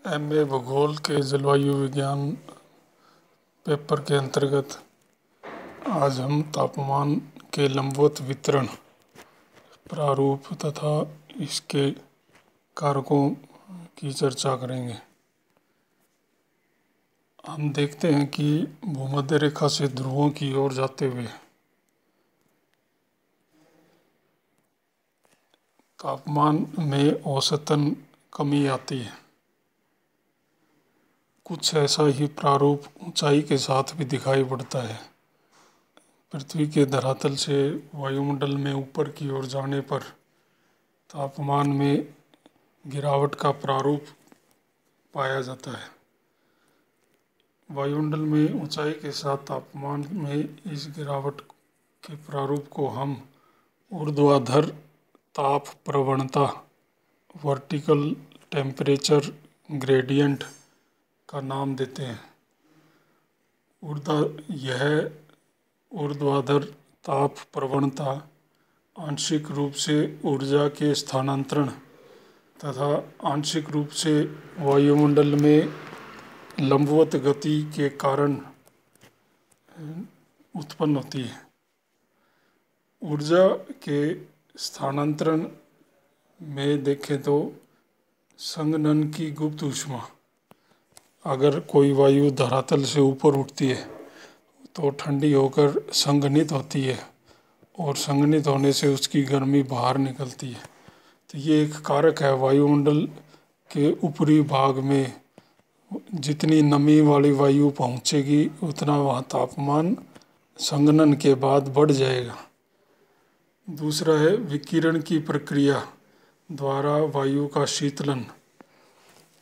MA भूगोल के जलवायु विज्ञान पेपर के अंतर्गत आज हम तापमान के लंबवत वितरण प्रारूप तथा इसके कारकों की चर्चा करेंगे। हम देखते हैं कि भूमध्य रेखा से ध्रुवों की ओर जाते हुए तापमान में औसतन कमी आती है। कुछ ऐसा ही प्रारूप ऊंचाई के साथ भी दिखाई पड़ता है। पृथ्वी के धरातल से वायुमंडल में ऊपर की ओर जाने पर तापमान में गिरावट का प्रारूप पाया जाता है। वायुमंडल में ऊंचाई के साथ तापमान में इस गिरावट के प्रारूप को हम ऊर्ध्वाधर ताप प्रवणता वर्टिकल टेम्परेचर ग्रेडियंट का नाम देते हैं। यह ऊर्ध्वाधर ताप प्रवणता आंशिक रूप से ऊर्जा के स्थानांतरण तथा आंशिक रूप से वायुमंडल में लंबवत गति के कारण उत्पन्न होती है। ऊर्जा के स्थानांतरण में देखें तो संघनन की गुप्त ऊष्मा, अगर कोई वायु धरातल से ऊपर उठती है तो ठंडी होकर संघनित होती है और संघनित होने से उसकी गर्मी बाहर निकलती है। तो ये एक कारक है। वायुमंडल के ऊपरी भाग में जितनी नमी वाली वायु पहुंचेगी उतना वहाँ तापमान संघनन के बाद बढ़ जाएगा। दूसरा है विकिरण की प्रक्रिया द्वारा वायु का शीतलन,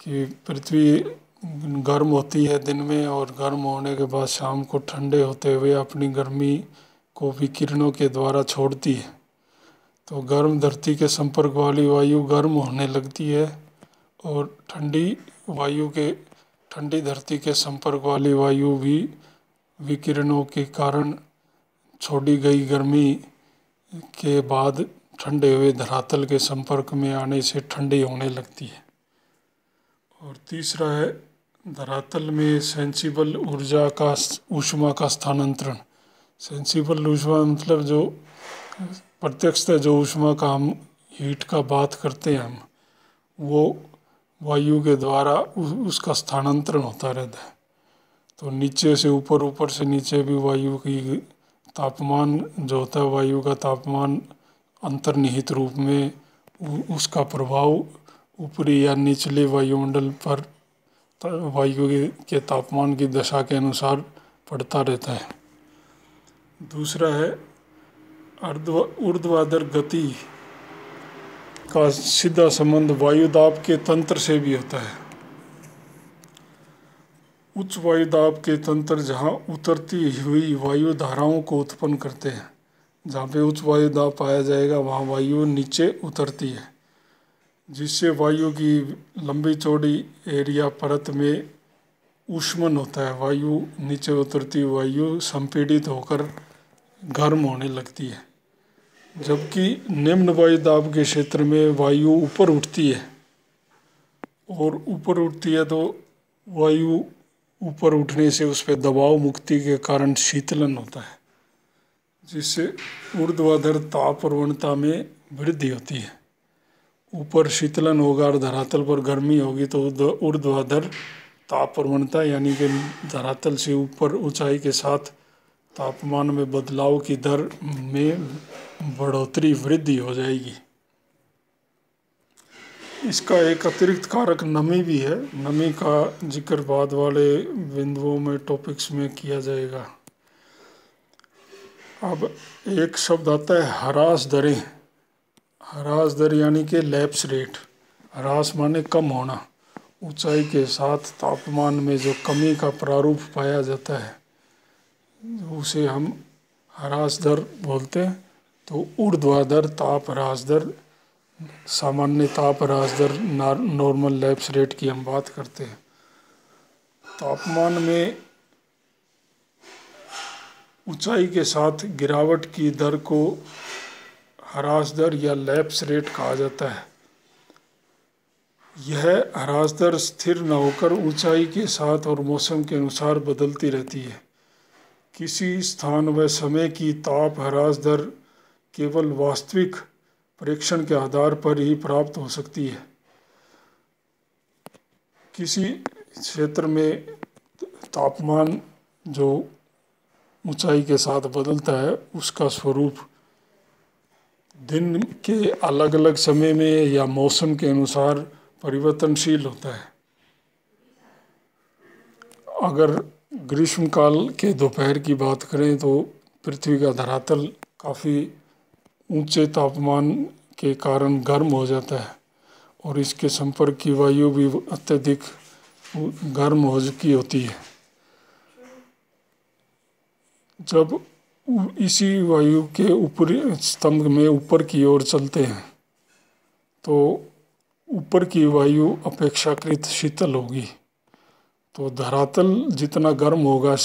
कि पृथ्वी गर्म होती है दिन में और गर्म होने के बाद शाम को ठंडे होते हुए अपनी गर्मी को विकिरणों के द्वारा छोड़ती है। तो गर्म धरती के संपर्क वाली वायु गर्म होने लगती है और ठंडी धरती के संपर्क वाली वायु भी विकिरणों के कारण छोड़ी गई गर्मी के बाद ठंडे हुए धरातल के संपर्क में आने से ठंडी होने लगती है। और तीसरा है धरातल में सेंसिबल ऊष्मा का स्थानांतरण। सेंसिबल ऊष्मा मतलब जो प्रत्यक्षतः जो ऊष्मा का हम हीट का बात करते हैं वो वायु के द्वारा उसका स्थानांतरण होता रहता है। तो नीचे से ऊपर, ऊपर से नीचे भी वायु की तापमान जो होता है, वायु का तापमान अंतर्निहित रूप में उसका प्रभाव ऊपरी या निचले वायुमंडल पर वायु के तापमान की दशा के अनुसार पड़ता रहता है। दूसरा है ऊर्ध्वाधर गति का सीधा संबंध वायुदाब के तंत्र से भी होता है। उच्च वायुदाब के तंत्र जहाँ उतरती हुई वायु धाराओं को उत्पन्न करते हैं, जहाँ पे उच्च वायुदाब पाया जाएगा वहाँ वायु नीचे उतरती है, जिससे वायु की लंबी चौड़ी एरिया परत में ऊष्मन होता है। वायु नीचे उतरती वायु संपीड़ित होकर गर्म होने लगती है। जबकि निम्न वायुदाब के क्षेत्र में वायु ऊपर उठती है और ऊपर उठती है तो वायु ऊपर उठने से उस पर दबाव मुक्ति के कारण शीतलन होता है, जिससे ऊर्ध्वाधर ताप प्रवणता में वृद्धि होती है। ऊपर शीतलन होगा और धरातल पर गर्मी होगी तो ऊर्ध्वाधर ताप प्रवणता यानी कि धरातल से ऊपर ऊंचाई के साथ तापमान में बदलाव की दर में बढ़ोतरी वृद्धि हो जाएगी। इसका एक अतिरिक्त कारक नमी भी है। नमी का जिक्र बाद वाले बिंदुओं में टॉपिक्स में किया जाएगा। अब एक शब्द आता है ह्रास दरें। ह्रास दर यानी कि लैप्स रेट। ह्रास माने कम होना। ऊंचाई के साथ तापमान में जो कमी का प्रारूप पाया जाता है उसे हम ह्रास दर बोलते हैं। तो ऊर्ध्वाधर ताप ह्रास दर, सामान्य ताप ह्रास दर, नॉर्मल लैप्स रेट की हम बात करते हैं। तापमान में ऊंचाई के साथ गिरावट की दर को ह्रास दर या लैप्स रेट कहा जाता है। यह ह्रास दर स्थिर न होकर ऊंचाई के साथ और मौसम के अनुसार बदलती रहती है। किसी स्थान व समय की ताप ह्रास दर केवल वास्तविक प्रेक्षण के आधार पर ही प्राप्त हो सकती है। किसी क्षेत्र में तापमान जो ऊंचाई के साथ बदलता है उसका स्वरूप दिन के अलग अलग समय में या मौसम के अनुसार परिवर्तनशील होता है। अगर ग्रीष्मकाल के दोपहर की बात करें तो पृथ्वी का धरातल काफ़ी ऊंचे तापमान के कारण गर्म हो जाता है और इसके संपर्क की वायु भी अत्यधिक गर्म हो चुकी होती है। जब इसी वायु के ऊपरी स्तंभ में ऊपर की ओर चलते हैं तो ऊपर की वायु अपेक्षाकृत शीतल होगी, तो धरातल जितना गर्म होगा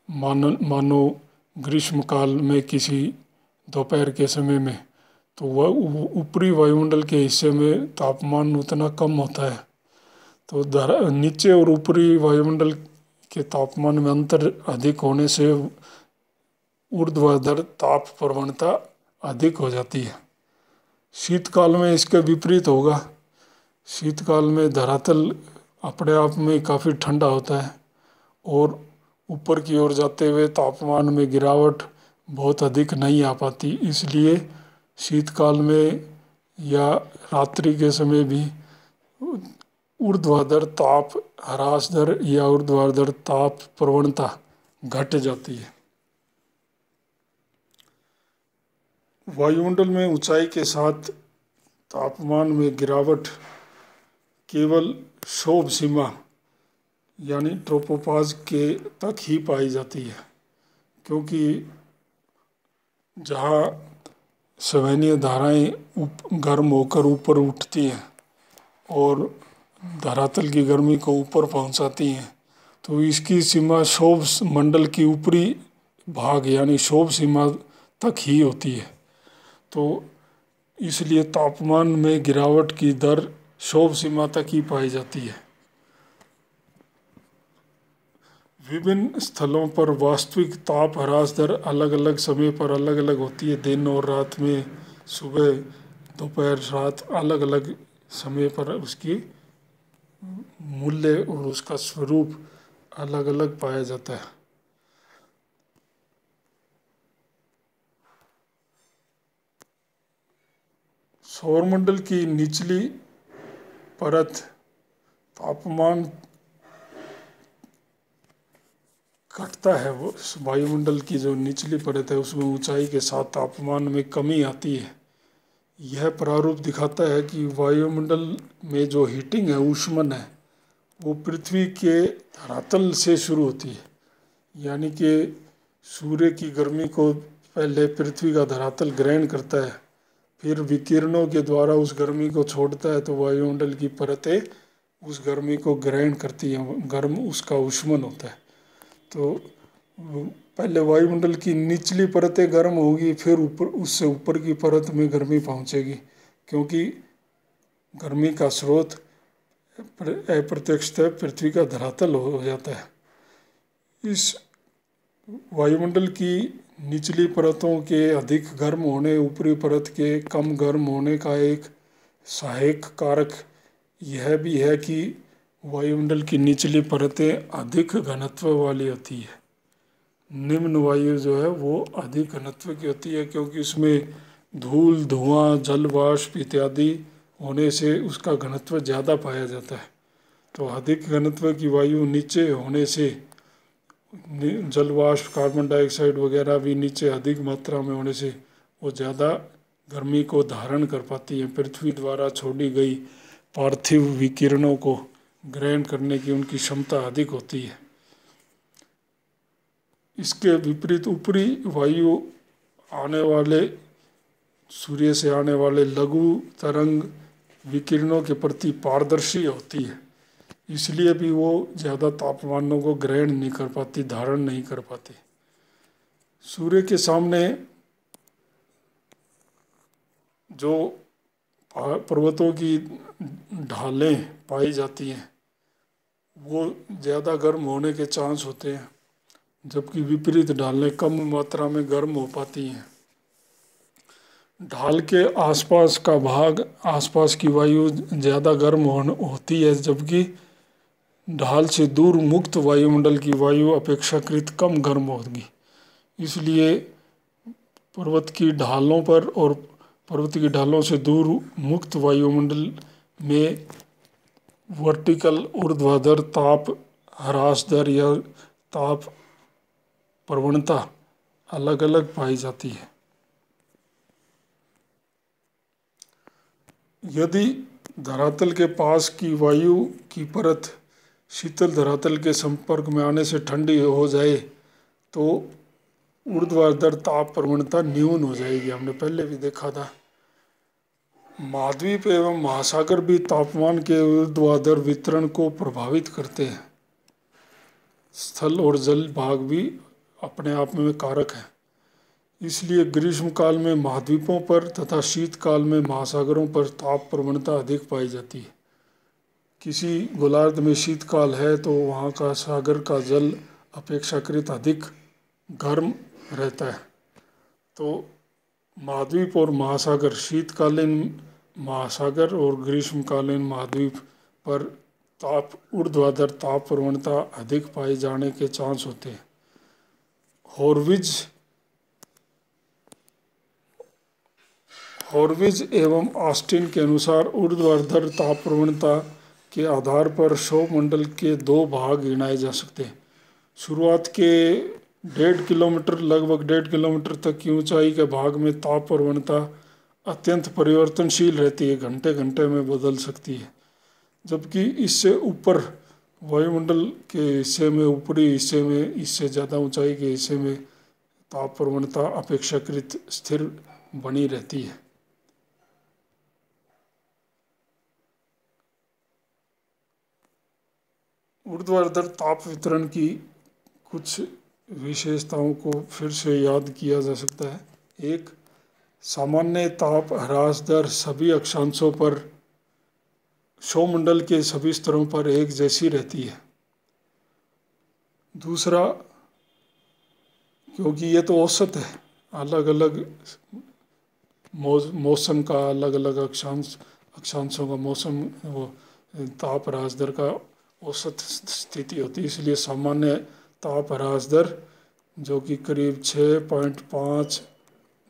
मानो ग्रीष्मकाल में किसी दोपहर के समय में, तो वह ऊपरी वायुमंडल के हिस्से में तापमान उतना कम होता है। तो नीचे और ऊपरी वायुमंडल के तापमान में अंतर अधिक होने से ऊर्ध्वाधर ताप प्रवणता अधिक हो जाती है। शीतकाल में इसके विपरीत होगा। शीतकाल में धरातल अपने आप में काफ़ी ठंडा होता है और ऊपर की ओर जाते हुए तापमान में गिरावट बहुत अधिक नहीं आ पाती, इसलिए शीतकाल में या रात्रि के समय भी ऊर्ध्वाधर ताप ह्रास दर या ऊर्ध्वाधर ताप प्रवणता घट जाती है। वायुमंडल में ऊंचाई के साथ तापमान में गिरावट केवल क्षोभ सीमा यानी ट्रोपोपॉज के तक ही पाई जाती है, क्योंकि जहाँ संवहनीय धाराएं गर्म होकर ऊपर उठती हैं और धरातल की गर्मी को ऊपर पहुंचाती हैं, तो इसकी सीमा क्षोभ मंडल की ऊपरी भाग यानी क्षोभ सीमा तक ही होती है। तो इसलिए तापमान में गिरावट की दर क्षोभ सीमा तक ही पाई जाती है। विभिन्न स्थलों पर वास्तविक ताप ह्रास दर अलग अलग समय पर अलग अलग होती है। दिन और रात में, सुबह दोपहर रात अलग अलग समय पर उसकी मूल्य और उसका स्वरूप अलग अलग पाया जाता है। सौरमंडल की निचली परत तापमान घटता है, वो वायुमंडल की जो निचली परत है उसमें ऊंचाई के साथ तापमान में कमी आती है। यह प्रारूप दिखाता है कि वायुमंडल में जो हीटिंग है, ऊष्मन है, वो पृथ्वी के धरातल से शुरू होती है। यानी कि सूर्य की गर्मी को पहले पृथ्वी का धरातल ग्रहण करता है, फिर विकिरणों के द्वारा उस गर्मी को छोड़ता है, तो वायुमंडल की परतें उस गर्मी को ग्रहण करती हैं, गर्म उसका ऊष्मन होता है। तो पहले वायुमंडल की निचली परतें गर्म होगी, फिर ऊपर उससे ऊपर की परत में गर्मी पहुंचेगी, क्योंकि गर्मी का स्रोत अप्रत्यक्षतः पृथ्वी का धरातल हो जाता है। इस वायुमंडल की निचली परतों के अधिक गर्म होने, ऊपरी परत के कम गर्म होने का एक सहायक कारक यह भी है कि वायुमंडल की निचली परतें अधिक घनत्व वाली होती है। निम्न वायु जो है वो अधिक घनत्व की होती है, क्योंकि उसमें धूल, धुआं, जल वाष्प इत्यादि होने से उसका घनत्व ज़्यादा पाया जाता है। तो अधिक घनत्व की वायु नीचे होने से जल वाष्प, कार्बन डाइऑक्साइड वगैरह भी नीचे अधिक मात्रा में होने से वो ज़्यादा गर्मी को धारण कर पाती है। पृथ्वी द्वारा छोड़ी गई पार्थिव विकिरणों को ग्रहण करने की उनकी क्षमता अधिक होती है। इसके विपरीत ऊपरी वायु आने वाले सूर्य से आने वाले लघु तरंग विकिरणों के प्रति पारदर्शी होती है, इसलिए भी वो ज़्यादा तापमानों को ग्रहण नहीं कर पाती, धारण नहीं कर पाती। सूर्य के सामने जो पर्वतों की ढालें पाई जाती हैं वो ज़्यादा गर्म होने के चांस होते हैं, जबकि विपरीत ढालें कम मात्रा में गर्म हो पाती हैं। ढाल के आसपास का भाग, आसपास की वायु ज़्यादा गर्म होती है, जबकि ढाल से दूर मुक्त वायुमंडल की वायु अपेक्षाकृत कम गर्म होगी। इसलिए पर्वत की ढालों पर और पर्वत की ढालों से दूर मुक्त वायुमंडल में वर्टिकल ऊर्ध्वाधर ताप ह्रास दर या ताप प्रवणता अलग अलग पाई जाती है। यदि धरातल के पास की वायु की परत शीतल धरातल के संपर्क में आने से ठंडी हो जाए तो ऊर्ध्वाधर ताप प्रवणता न्यून हो जाएगी। हमने पहले भी देखा था। महाद्वीप एवं महासागर भी तापमान के ऊर्ध्वाधर वितरण को प्रभावित करते हैं। स्थल और जल भाग भी अपने आप में कारक हैं। इसलिए ग्रीष्म काल में महाद्वीपों पर तथा शीतकाल में महासागरों पर ताप प्रवणता अधिक पाई जाती है। किसी गोलार्ध में शीतकाल है तो वहाँ का सागर का जल अपेक्षाकृत अधिक गर्म रहता है। तो महाद्वीप और महासागर, शीतकालीन महासागर और ग्रीष्मकालीन महाद्वीप पर ताप ऊर्ध्वाधर ताप प्रवणता अधिक पाए जाने के चांस होते हैं। हॉर्विज एवं ऑस्टिन के अनुसार ऊर्ध्वाधर ताप प्रवणता के आधार पर सौरमंडल के दो भाग गिनाए जा सकते हैं। शुरुआत के 1.5 किलोमीटर, लगभग 1.5 किलोमीटर तक की ऊंचाई के भाग में ताप प्रवणता अत्यंत परिवर्तनशील रहती है, घंटे घंटे में बदल सकती है। जबकि इससे ऊपर वायुमंडल के हिस्से में, ऊपरी हिस्से में, इससे ज़्यादा ऊंचाई के हिस्से में ताप प्रवणता अपेक्षाकृत स्थिर बनी रहती है। ऊर्ध्वाधर ताप वितरण की कुछ विशेषताओं को फिर से याद किया जा सकता है। एक, सामान्य ताप ह्रास दर सभी अक्षांशों पर सौरमंडल के सभी स्तरों पर एक जैसी रहती है। दूसरा, क्योंकि ये तो औसत है, अलग अलग मौसम का, अलग अलग अक्षांशों का मौसम, वो ताप ह्रास दर का औसत स्थिति होती है। इसलिए सामान्य ताप ह्रास दर जो कि करीब 6.5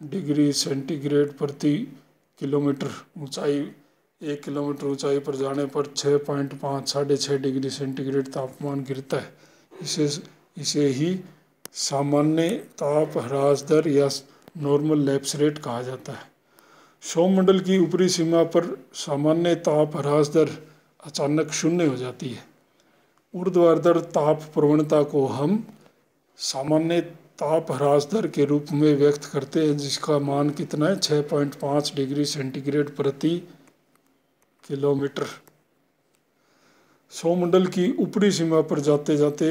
डिग्री सेंटीग्रेड प्रति किलोमीटर ऊंचाई, 1 किलोमीटर ऊंचाई पर जाने पर 6.5 साढ़े 6 डिग्री सेंटीग्रेड तापमान गिरता है। इसे ही सामान्य ताप ह्रास दर या नॉर्मल लैप्स रेट कहा जाता है। सौरमंडल की ऊपरी सीमा पर सामान्य ताप ह्रास दर अचानक शून्य हो जाती है। ऊर्ध्वाधर ताप प्रवणता को हम सामान्य ताप ह्रास दर के रूप में व्यक्त करते हैं, जिसका मान कितना है, 6.5 डिग्री सेंटीग्रेड प्रति किलोमीटर। सौरमंडल की ऊपरी सीमा पर जाते जाते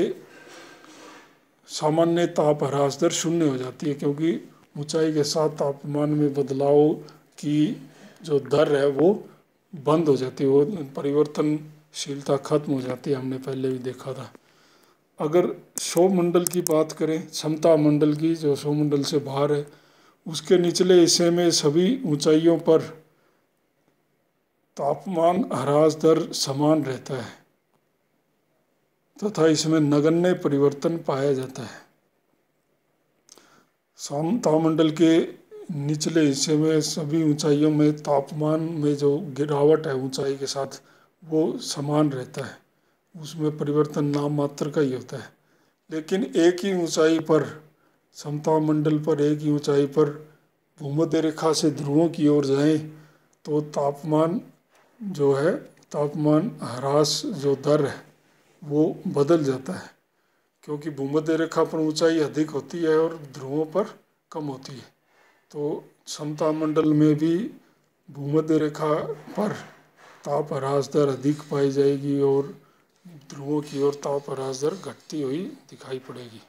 सामान्य ताप ह्रास दर शून्य हो जाती है, क्योंकि ऊंचाई के साथ तापमान में बदलाव की जो दर है वो बंद हो जाती है, वो परिवर्तनशीलता खत्म हो जाती है। हमने पहले भी देखा था। अगर सौरमंडल की बात करें, समता मंडल की, जो सौरमंडल से बाहर है, उसके निचले हिस्से में सभी ऊंचाइयों पर तापमान ह्रास दर समान रहता है तथा इसमें नगण्य परिवर्तन पाया जाता है। समतामंडल के निचले हिस्से में सभी ऊंचाइयों में तापमान में जो गिरावट है ऊंचाई के साथ, वो समान रहता है, उसमें परिवर्तन नाम मात्र का ही होता है। लेकिन एक ही ऊंचाई पर, समतामंडल पर एक ही ऊंचाई पर भूमध्य रेखा से ध्रुवों की ओर जाएं तो तापमान जो है, तापमान ह्रास जो दर है वो बदल जाता है, क्योंकि भूमध्य रेखा पर ऊंचाई अधिक होती है और ध्रुवों पर कम होती है। तो समतामंडल में भी भूमध्य रेखा पर ताप ह्रास दर अधिक पाई जाएगी और ध्रुवों की ओर ताप ह्रास दर घटती हुई दिखाई पड़ेगी।